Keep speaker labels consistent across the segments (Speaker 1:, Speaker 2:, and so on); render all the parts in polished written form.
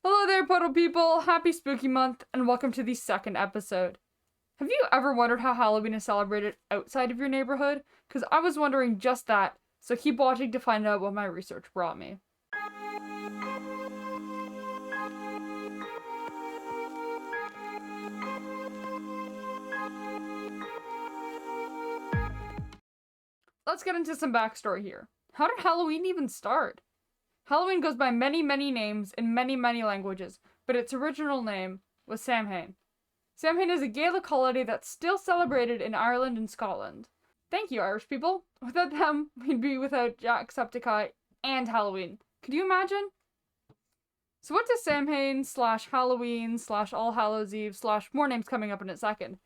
Speaker 1: Hello there, Puddle people! Happy Spooky Month, and welcome to the second episode. Have you ever wondered how Halloween is celebrated outside of your neighborhood? Because I was wondering just that, so keep watching to find out what my research brought me. Let's get into some backstory here. How did Halloween even start? Halloween goes by many, many names in many, many languages, but its original name was Samhain. Samhain is a Gaelic holiday that's still celebrated in Ireland and Scotland. Thank you, Irish people. Without them, we'd be without Jacksepticeye and Halloween. Could you imagine? So what does Samhain / Halloween / All Hallows Eve / more names coming up in a second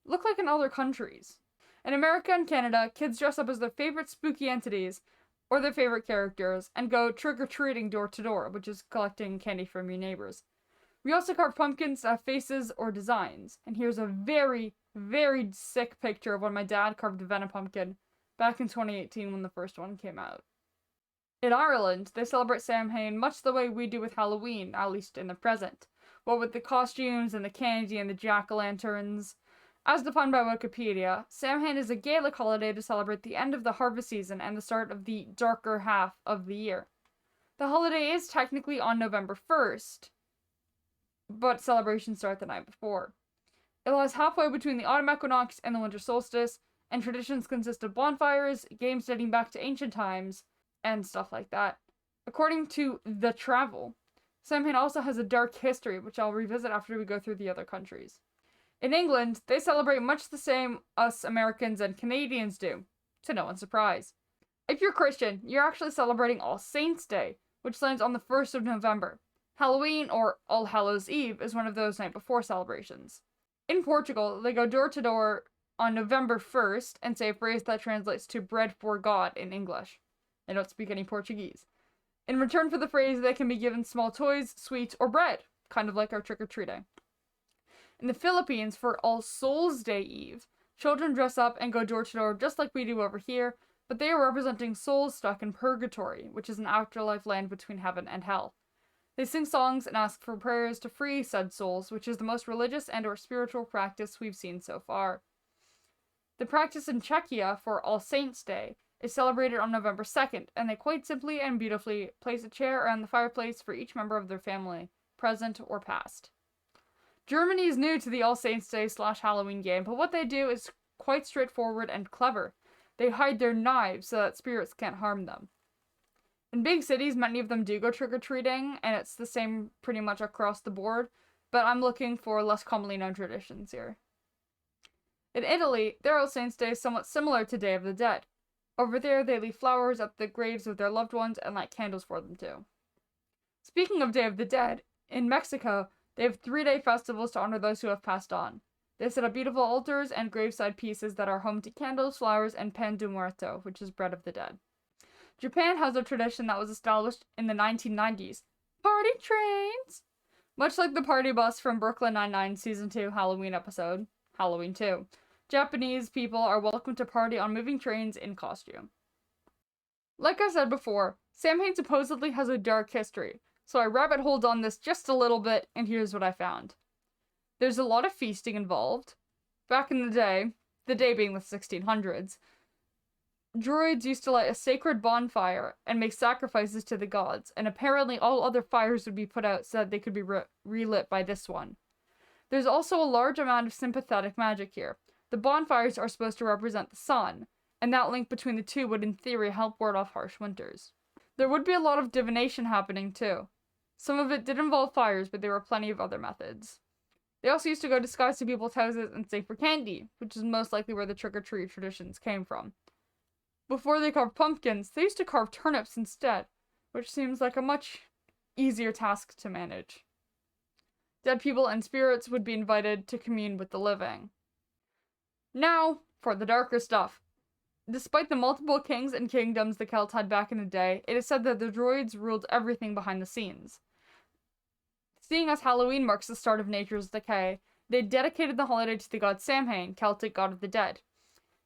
Speaker 1: look like in other countries? In America and Canada, kids dress up as their favorite spooky entities or their favorite characters and go trick-or-treating door to door, which is collecting candy from your neighbors. We also carve pumpkins that have faces or designs. And here's a very, very sick picture of when my dad carved a Venom pumpkin back in 2018 when the first one came out. In Ireland, they celebrate Samhain much the way we do with Halloween, at least in the present. What with the costumes and the candy and the jack-o'-lanterns. As defined by Wikipedia, Samhain is a Gaelic holiday to celebrate the end of the harvest season and the start of the darker half of the year. The holiday is technically on November 1st, but celebrations start the night before. It lies halfway between the autumn equinox and the winter solstice, and traditions consist of bonfires, games dating back to ancient times, and stuff like that. According to The Travel, Samhain also has a dark history, which I'll revisit after we go through the other countries. In England, they celebrate much the same us Americans and Canadians do, to no one's surprise. If you're Christian, you're actually celebrating All Saints' Day, which lands on the 1st of November. Halloween, or All Hallows Eve, is one of those night before celebrations. In Portugal, they go door to door on November 1st and say a phrase that translates to bread for God in English. They don't speak any Portuguese. In return for the phrase, they can be given small toys, sweets, or bread, kind of like our trick-or-treating. In the Philippines, for All Souls' Day Eve, children dress up and go door to door just like we do over here, but they are representing souls stuck in purgatory, which is an afterlife land between heaven and hell. They sing songs and ask for prayers to free said souls, which is the most religious and or spiritual practice we've seen so far. The practice in Czechia for All Saints' Day is celebrated on November 2nd, and they quite simply and beautifully place a chair around the fireplace for each member of their family, present or past. Germany is new to the All Saints' Day / Halloween game, but what they do is quite straightforward and clever. They hide their knives so that spirits can't harm them. In big cities, many of them do go trick-or-treating, and it's the same pretty much across the board, but I'm looking for less commonly known traditions here. In Italy, their All Saints' Day is somewhat similar to Day of the Dead. Over there, they leave flowers at the graves of their loved ones and light candles for them too. Speaking of Day of the Dead, in Mexico, they have 3-day festivals to honor those who have passed on. They set up beautiful altars and graveside pieces that are home to candles, flowers, and pan de muerto, which is bread of the dead. Japan has a tradition that was established in the 1990s. Party trains! Much like the party bus from Brooklyn Nine-Nine Season 2 Halloween episode, Halloween 2. Japanese people are welcome to party on moving trains in costume. Like I said before, Samhain supposedly has a dark history, so I rabbit-holed on this just a little bit, and here's what I found. There's a lot of feasting involved. Back in the day being the 1600s, druids used to light a sacred bonfire and make sacrifices to the gods, and apparently all other fires would be put out so that they could be relit by this one. There's also a large amount of sympathetic magic here. The bonfires are supposed to represent the sun, and that link between the two would in theory help ward off harsh winters. There would be a lot of divination happening too. Some of it did involve fires, but there were plenty of other methods. They also used to go disguised to people's houses and stay for candy, which is most likely where the trick-or-treat traditions came from. Before they carved pumpkins, they used to carve turnips instead, which seems like a much easier task to manage. Dead people and spirits would be invited to commune with the living. Now, for the darker stuff. Despite the multiple kings and kingdoms the Celts had back in the day, it is said that the druids ruled everything behind the scenes. Seeing as Halloween marks the start of nature's decay, they dedicated the holiday to the god Samhain, Celtic god of the dead.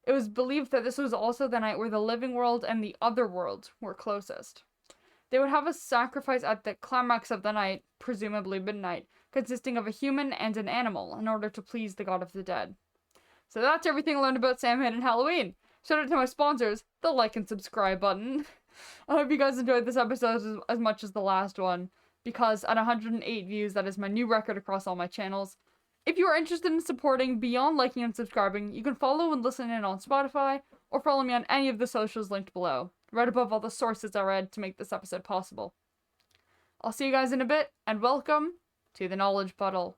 Speaker 1: It was believed that this was also the night where the living world and the other world were closest. They would have a sacrifice at the climax of the night, presumably midnight, consisting of a human and an animal, in order to please the god of the dead. So that's everything I learned about Samhain and Halloween. Shout out to my sponsors, the like and subscribe button. I hope you guys enjoyed this episode as much as the last one, because at 108 views, that is my new record across all my channels. If you are interested in supporting beyond liking and subscribing, you can follow and listen in on Spotify, or follow me on any of the socials linked below, right above all the sources I read to make this episode possible. I'll see you guys in a bit, and welcome to the Knowledge Puddle.